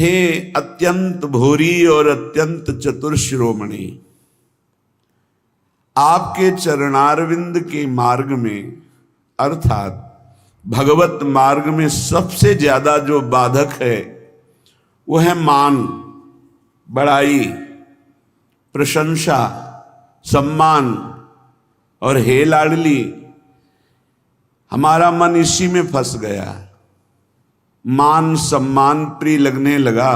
हे अत्यंत भोरी और अत्यंत चतुर शिरोमणि, आपके चरणारविंद के मार्ग में अर्थात भगवत मार्ग में सबसे ज्यादा जो बाधक है वो है मान, बड़ाई, प्रशंसा, सम्मान। और हे लाडली, हमारा मन इसी में फंस गया। मान सम्मान प्रिय लगने लगा,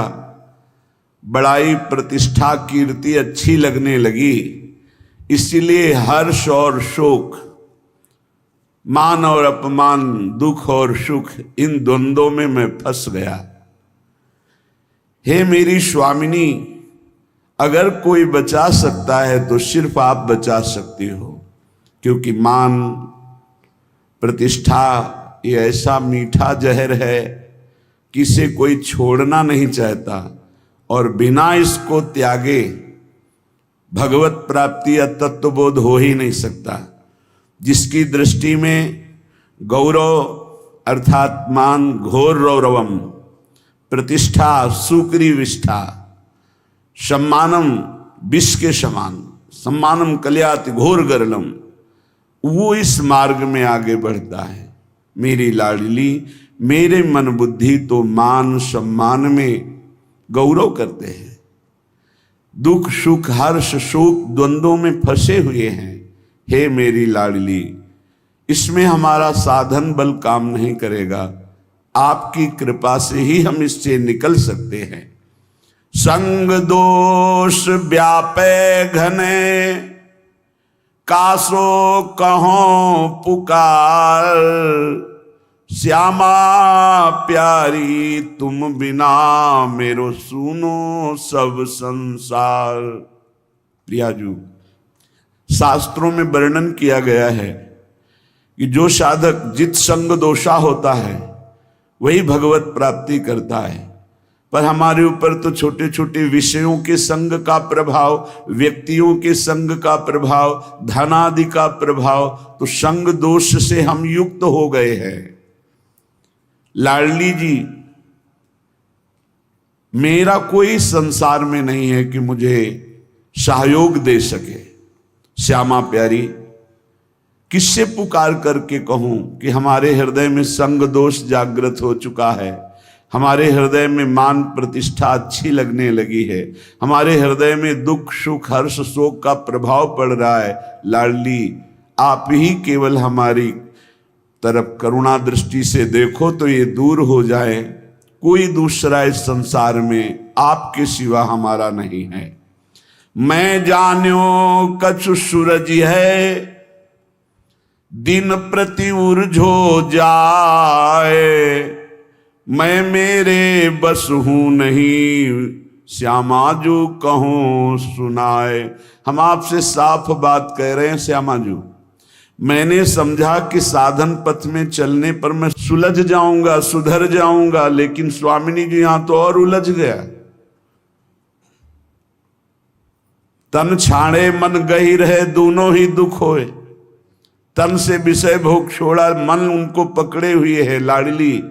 बड़ाई प्रतिष्ठा कीर्ति अच्छी लगने लगी, इसीलिए हर्ष और शोक, मान और अपमान, दुख और सुख, इन द्वंद्वों में मैं फंस गया। हे मेरी स्वामिनी, अगर कोई बचा सकता है तो सिर्फ आप बचा सकती हो, क्योंकि मान प्रतिष्ठा ये ऐसा मीठा जहर है कि इसे कोई छोड़ना नहीं चाहता, और बिना इसको त्यागे भगवत प्राप्ति या तत्वबोध हो ही नहीं सकता। जिसकी दृष्टि में गौरव अर्थात मान घोर रौरवम, प्रतिष्ठा सुक्री विष्ठा, सम्मानम विष के समान, सम्मानम कल्याति घोर गरलम, वो इस मार्ग में आगे बढ़ता है। मेरी लाडली, मेरे मन बुद्धि तो मान सम्मान में गौरव करते हैं, दुख सुख हर्ष शोक द्वंद्वों में फंसे हुए हैं। हे मेरी लाडली, इसमें हमारा साधन बल काम नहीं करेगा, आपकी कृपा से ही हम इससे निकल सकते हैं। संग दोष व्यापे घने, कासो कहो पुकार, श्यामा प्यारी तुम बिना मेरो सुनो सब संसार। प्रियाजू, शास्त्रों में वर्णन किया गया है कि जो साधक जित संग दोषा होता है वही भगवत प्राप्ति करता है। पर हमारे ऊपर तो छोटे छोटे विषयों के संग का प्रभाव, व्यक्तियों के संग का प्रभाव, धनादि का प्रभाव, तो संग दोष से हम युक्त हो गए हैं। लाडली जी, मेरा कोई संसार में नहीं है कि मुझे सहयोग दे सके। श्यामा प्यारी, किससे पुकार करके कहूं कि हमारे हृदय में संग दोष जागृत हो चुका है, हमारे हृदय में मान प्रतिष्ठा अच्छी लगने लगी है, हमारे हृदय में दुख सुख हर्ष शोक का प्रभाव पड़ रहा है। लाडली, आप ही केवल हमारी तरफ करुणा दृष्टि से देखो तो ये दूर हो जाए। कोई दूसरा इस संसार में आपके सिवा हमारा नहीं है। मैं जान्यो कछु सूरज है, दिन प्रति उर्झो जाए, मैं मेरे बस हूं नहीं, श्यामा जो कहूं सुनाए। हम आपसे साफ बात कह रहे हैं श्यामा जी। मैंने समझा कि साधन पथ में चलने पर मैं सुलझ जाऊंगा, सुधर जाऊंगा, लेकिन स्वामिनी जी यहां तो और उलझ गया। तन छाड़े मन गहिर है, दोनों ही दुख होए, तन से विषय भोग छोड़ा, मन उनको पकड़े हुए है। लाडली,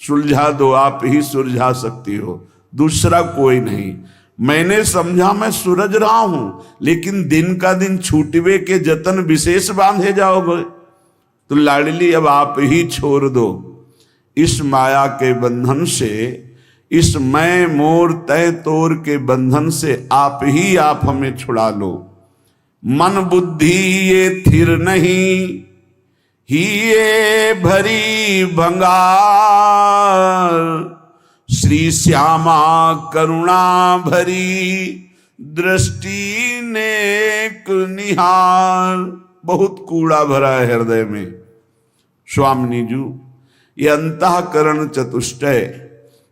सुलझा दो, आप ही सुलझा सकती हो, दूसरा कोई नहीं। मैंने समझा मैं सूरज रहा हूं, लेकिन दिन का दिन छूटवे के जतन विशेष बांधे जाओगे। तो लाडली, अब आप ही छोड़ दो इस माया के बंधन से, इस मैं मोर तय तोर के बंधन से आप हमें छुड़ा लो। मन बुद्धि ये थिर नहीं, ही ये भरी भंगार, श्री श्यामा करुणा भरी, दृष्टि नेक निहार। बहुत कूड़ा भरा है हृदय में स्वामिनी जी। ये अंतःकरण चतुष्टय,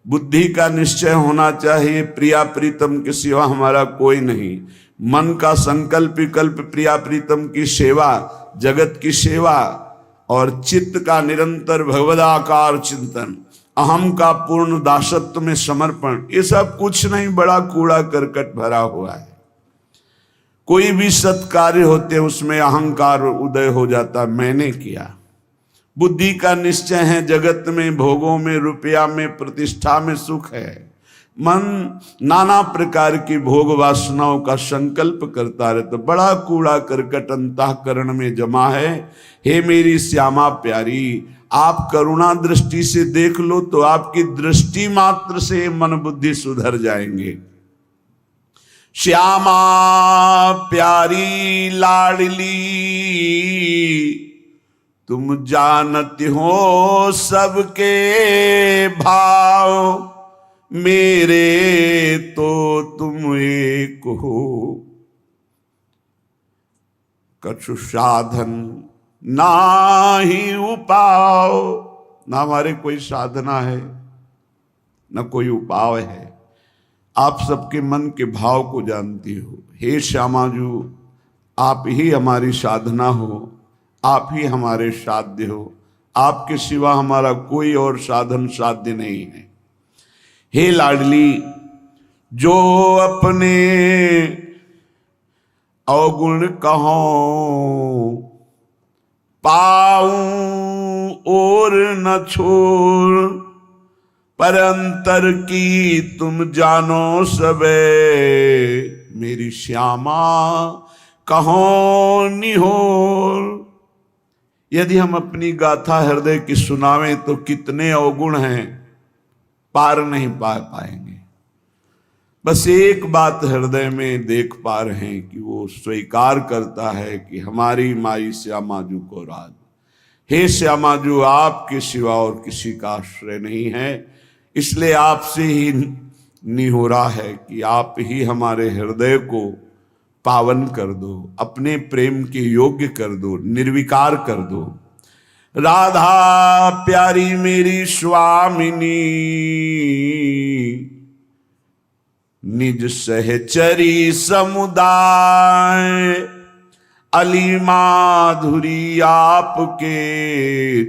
बुद्धि का निश्चय होना चाहिए, प्रिया प्रीतम के सिवा हमारा कोई नहीं। मन का संकल्प विकल्प प्रिया प्रीतम की सेवा, जगत की सेवा, और चित्त का निरंतर भगवदाकार चिंतन, अहम का पूर्ण दासत्व में समर्पण, ये सब कुछ नहीं, बड़ा कूड़ा करकट भरा हुआ है। कोई भी सत्कार्य होते उसमें अहंकार उदय हो जाता, मैंने किया। बुद्धि का निश्चय है, जगत में भोगों में रुपया में प्रतिष्ठा में सुख है, मन नाना प्रकार की भोग वासनाओं का संकल्प करता रहता, बड़ा कूड़ा करकट अंतःकरण में जमा है। हे मेरी श्यामा प्यारी, आप करुणा दृष्टि से देख लो तो आपकी दृष्टि मात्र से मन बुद्धि सुधर जाएंगे। श्यामा प्यारी लाडली, तुम जानती हो सबके भाव, मेरे तो तुम एक हो। कछु साधन नाही उपाव, ना हमारे कोई साधना है न कोई उपाव है। आप सबके मन के भाव को जानती हो। हे श्यामाजू, आप ही हमारी साधना हो, आप ही हमारे साध्य हो। आपके सिवा हमारा कोई और साधन साध्य नहीं है। हे लाडली, जो अपने अवगुण कहो पाऊं और न छोड़, पर अंतर की तुम जानो सबे, मेरी श्यामा कहो निहोर। यदि हम अपनी गाथा हृदय की सुनावें तो कितने अवगुण हैं, पार नहीं पा पाएंगे। बस एक बात हृदय में देख पा रहे हैं कि वो स्वीकार करता है कि हमारी माई श्यामाजू को राज। हे श्यामाजू, आपके सिवा और किसी का आश्रय नहीं है, इसलिए आपसे ही निहोरा है कि आप ही हमारे हृदय को पावन कर दो, अपने प्रेम के योग्य कर दो, निर्विकार कर दो। राधा प्यारी मेरी स्वामिनी, निज सहचरी समुदाय, अली माधुरी आपके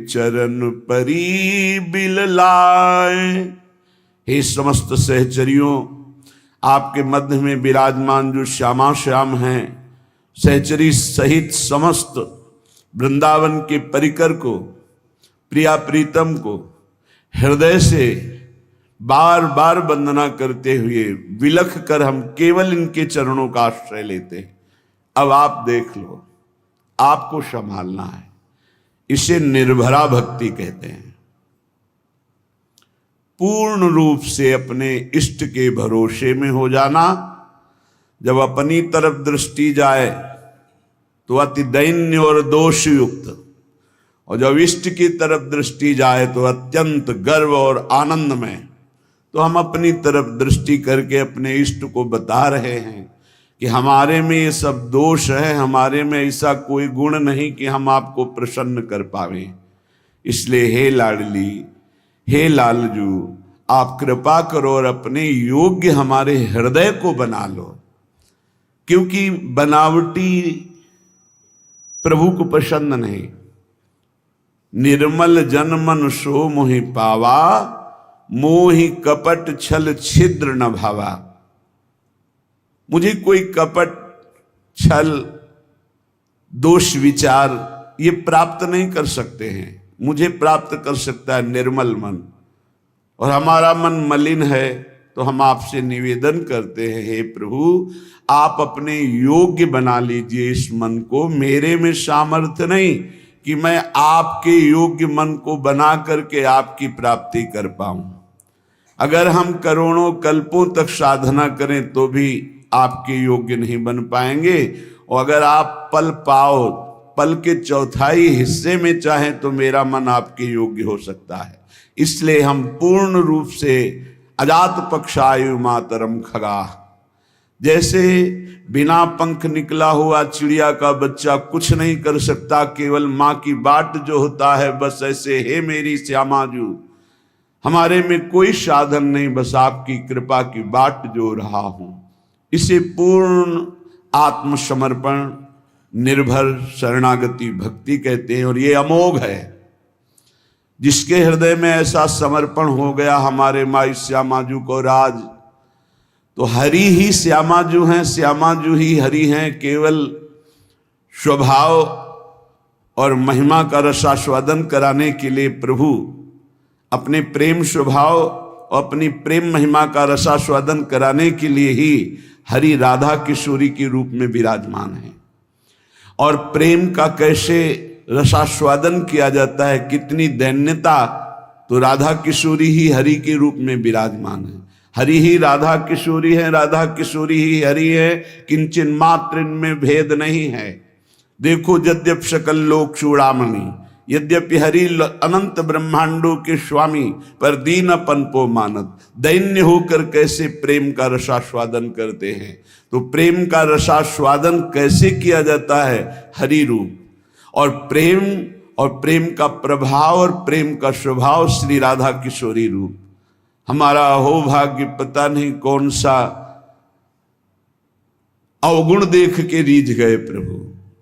चरण परी बिललाए। हे समस्त सहचरियों, आपके मध्य में विराजमान जो श्यामा श्याम हैं, सहचरी सहित समस्त वृंदावन के परिकर को, प्रिया प्रीतम को हृदय से बार बार वंदना करते हुए विलख कर हम केवल इनके चरणों का आश्रय लेते हैं। अब आप देख लो, आपको संभालना है। इसे निर्भरा भक्ति कहते हैं। पूर्ण रूप से अपने इष्ट के भरोसे में हो जाना। जब अपनी तरफ दृष्टि जाए तो अति दैन्य और दोषयुक्त, और जब इष्ट की तरफ दृष्टि जाए तो अत्यंत गर्व और आनंद में। तो हम अपनी तरफ दृष्टि करके अपने इष्ट को बता रहे हैं कि हमारे में ये सब दोष है, हमारे में ऐसा कोई गुण नहीं कि हम आपको प्रसन्न कर पावें। इसलिए हे लाडली, हे लालजू, आप कृपा करो और अपने योग्य हमारे हृदय को बना लो, क्योंकि बनावटी प्रभु को पसंद नहीं। निर्मल जन मन सो मोहि पावा, मोहि कपट छल छिद्र न भावा। मुझे कोई कपट छल दोष विचार ये प्राप्त नहीं कर सकते हैं। मुझे प्राप्त कर सकता है निर्मल मन, और हमारा मन मलिन है। तो हम आपसे निवेदन करते हैं, हे प्रभु, आप अपने योग्य बना लीजिए इस मन को। मेरे में सामर्थ्य नहीं कि मैं आपके योग्य मन को बना करके आपकी प्राप्ति कर पाऊं। अगर हम करोड़ों कल्पों तक साधना करें तो भी आपके योग्य नहीं बन पाएंगे। और अगर आप पल पाओ, पल के चौथाई हिस्से में चाहें तो मेरा मन आपके योग्य हो सकता है। इसलिए हम पूर्ण रूप से अजात पक्षायु मातरम खगा, जैसे बिना पंख निकला हुआ चिड़िया का बच्चा कुछ नहीं कर सकता, केवल माँ की बाट जो होता है, बस ऐसे हे मेरी श्यामाजू, हमारे में कोई साधन नहीं, बस आपकी कृपा की बाट जो रहा हूं। इसे पूर्ण आत्मसमर्पण, निर्भर शरणागति भक्ति कहते हैं। और ये अमोघ है। जिसके हृदय में ऐसा समर्पण हो गया हमारे माई श्यामाजू को राज, तो हरि ही श्यामाजू हैं, श्यामाजू ही हरि हैं। केवल स्वभाव और महिमा का रसास्वादन कराने के लिए प्रभु अपने प्रेम स्वभाव और अपनी प्रेम महिमा का रसास्वादन कराने के लिए ही हरि राधा किशोरी के रूप में विराजमान है। और प्रेम का कैसे रसास्वादन किया जाता है, कितनी दैन्यता, तो राधा किशोरी ही हरि के रूप में विराजमान है। हरि ही राधा किशोरी है, राधा किशोरी ही हरि है, किंचन मात्र इनमें भेद नहीं है। देखो यद्यप सकल लोक चूड़ामणि, यद्यपि हरि अनंत ब्रह्मांडों के स्वामी, पर दीनपन को मानत, दैन्य होकर कैसे प्रेम का रसास्वादन करते हैं। तो प्रेम का रसास्वादन कैसे किया जाता है, हरि रूप। और प्रेम का प्रभाव और प्रेम का स्वभाव श्री राधा किशोरी रूप। हमारा अहो भाग्य, पता नहीं कौन सा अवगुण देख के रीझ गए प्रभु।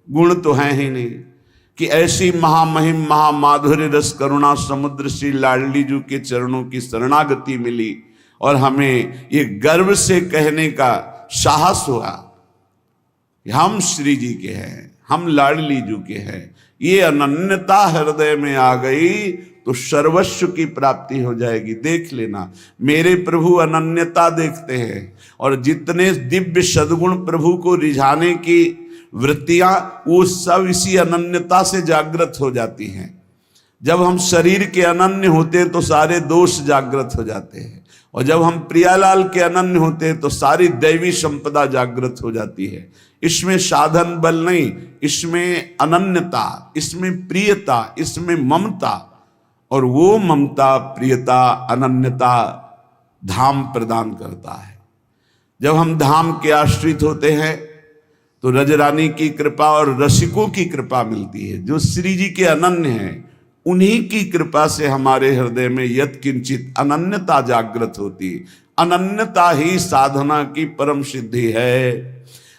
गुण तो है ही नहीं कि ऐसी महामहिम महामाधुर्य रस करुणा समुद्र श्री लाडली जी के चरणों की शरणागति मिली, और हमें ये गर्व से कहने का साहस हुआ कि हम श्री जी के हैं, हम लाडली जी के हैं। ये अनन्यता हृदय में आ गई तो सर्वस्व की प्राप्ति हो जाएगी। देख लेना, मेरे प्रभु अनन्यता देखते हैं, और जितने दिव्य सद्गुण प्रभु को रिझाने की वृत्तियां, वो सब इसी अनन्यता से जागृत हो जाती हैं। जब हम शरीर के अनन्य होते हैं तो सारे दोष जागृत हो जाते हैं, और जब हम प्रियालाल के अनन्य होते हैं तो सारी दैवी संपदा जागृत हो जाती है। इसमें साधन बल नहीं, इसमें अनन्यता, इसमें प्रियता, इसमें ममता, और वो ममता प्रियता अनन्यता धाम प्रदान करता है। जब हम धाम के आश्रित होते हैं तो रजरानी की कृपा और रसिकों की कृपा मिलती है। जो श्री जी के अनन्य हैं, उन्हीं की कृपा से हमारे हृदय में यत् किंचित अनन्यता जागृत होती है। अनन्यता ही साधना की परम सिद्धि है।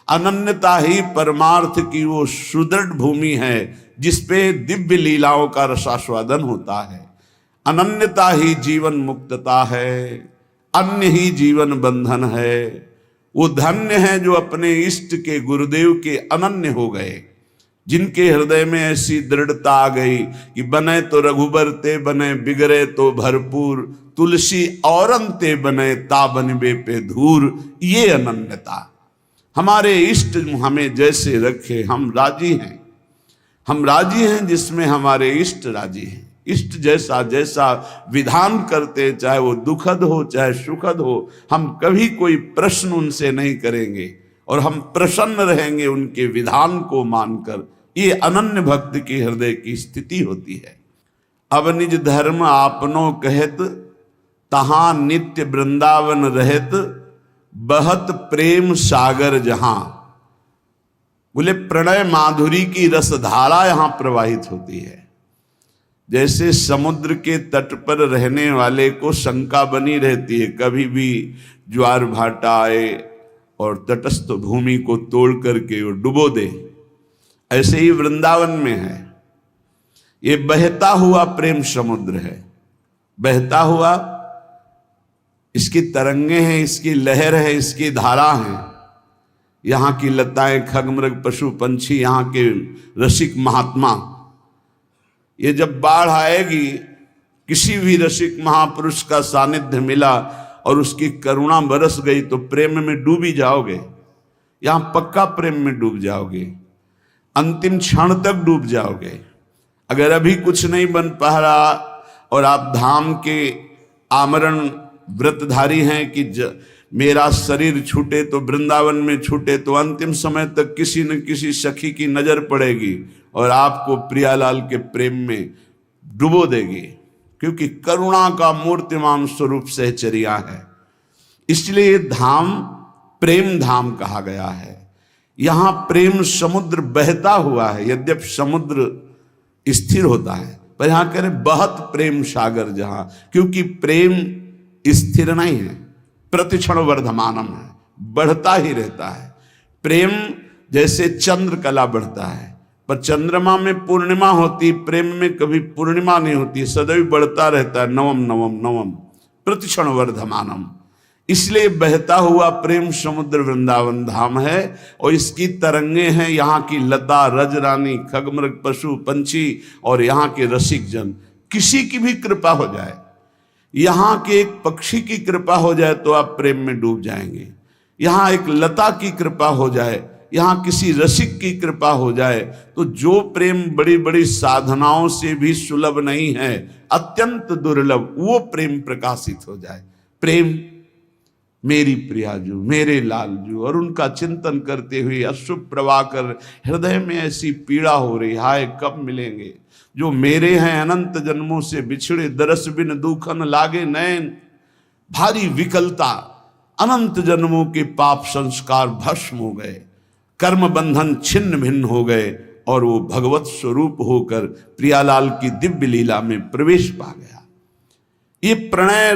अनन्यता ही परमार्थ की वो सुदृढ़ भूमि है जिसपे दिव्य लीलाओं का रसास्वादन होता है। अनन्यता ही जीवन मुक्तता है, अन्य ही जीवन बंधन है। वो धन्य है जो अपने इष्ट के गुरुदेव के अनन्य हो गए, जिनके हृदय में ऐसी दृढ़ता आ गई कि बने तो रघुबर ते बने, बिगड़े तो भरपूर, तुलसी औरन ते बने, ता बनबे पे धूर। ये अनन्यता, हमारे इष्ट हमें जैसे रखे हम राजी हैं। हम राजी हैं जिसमें हमारे इष्ट राजी हैं। इष्ट जैसा जैसा विधान करते, चाहे वो दुखद हो चाहे सुखद हो, हम कभी कोई प्रश्न उनसे नहीं करेंगे, और हम प्रसन्न रहेंगे उनके विधान को मानकर। ये अनन्य भक्त की हृदय की स्थिति होती है। अब निज धर्म आपनो कहत, तहां नित्य वृंदावन रहत, बहत प्रेम सागर जहां। बोले प्रणय माधुरी की रसधारा यहां प्रवाहित होती है। जैसे समुद्र के तट पर रहने वाले को शंका बनी रहती है, कभी भी ज्वार भाटा आए और तटस्थ भूमि को तोड़ करके वो डुबो दे, ऐसे ही वृंदावन में है। ये बहता हुआ प्रेम समुद्र है, बहता हुआ, इसकी तरंगे हैं, इसकी लहर है, इसकी धारा है। यहाँ की लताएं, खगमृग, पशु पंछी, यहाँ के रसिक महात्मा, ये जब बाढ़ आएगी, किसी भी रसिक महापुरुष का सानिध्य मिला और उसकी करुणा बरस गई तो प्रेम में डूबी जाओगे। यहां पक्का प्रेम में डूब जाओगे, अंतिम क्षण तक डूब जाओगे। अगर अभी कुछ नहीं बन पा रहा और आप धाम के आमरण व्रतधारी हैं कि मेरा शरीर छूटे तो वृंदावन में छूटे, तो अंतिम समय तक किसी न किसी सखी की नजर पड़ेगी और आपको प्रियालाल के प्रेम में डुबो देगी, क्योंकि करुणा का मूर्तिमान स्वरूप सहचर्या है। इसलिए धाम प्रेम धाम कहा गया है। यहां प्रेम समुद्र बहता हुआ है। यद्यप समुद्र स्थिर होता है, पर यहां कह रहे बहत प्रेम सागर जहां, क्योंकि प्रेम स्थिर नहीं है, प्रतिक्षण वर्धमानम है, बढ़ता ही रहता है। प्रेम जैसे चंद्र कला बढ़ता है, पर चंद्रमा में पूर्णिमा होती, प्रेम में कभी पूर्णिमा नहीं होती, सदैव बढ़ता रहता है, नवम नवम नवम प्रतिक्षण वर्धमानम। इसलिए बहता हुआ प्रेम समुद्र वृंदावन धाम है, और इसकी तरंगे हैं यहाँ की लता, रजरानी, खगमृग, पशु पंछी और यहाँ के रसिक जन। किसी की भी कृपा हो जाए, यहां के एक पक्षी की कृपा हो जाए तो आप प्रेम में डूब जाएंगे। यहां एक लता की कृपा हो जाए, यहां किसी रसिक की कृपा हो जाए, तो जो प्रेम बड़ी बड़ी साधनाओं से भी सुलभ नहीं है, अत्यंत दुर्लभ, वो प्रेम प्रकाशित हो जाए। प्रेम मेरी प्रियाजू, मेरे लालजू, और उनका चिंतन करते हुए अश्रु प्रवाह कर हृदय में ऐसी पीड़ा हो रही, हाय कब मिलेंगे जो मेरे हैं अनंत जन्मों से बिछड़े, दरस बिन दुखन लागे नैन, भारी विकलता, अनंत जन्मों के पाप संस्कार भस्म हो गए, कर्म बंधन छिन्न भिन्न हो गए, और वो भगवत स्वरूप होकर प्रियालाल की दिव्य लीला में प्रवेश पा गया। ये प्रणय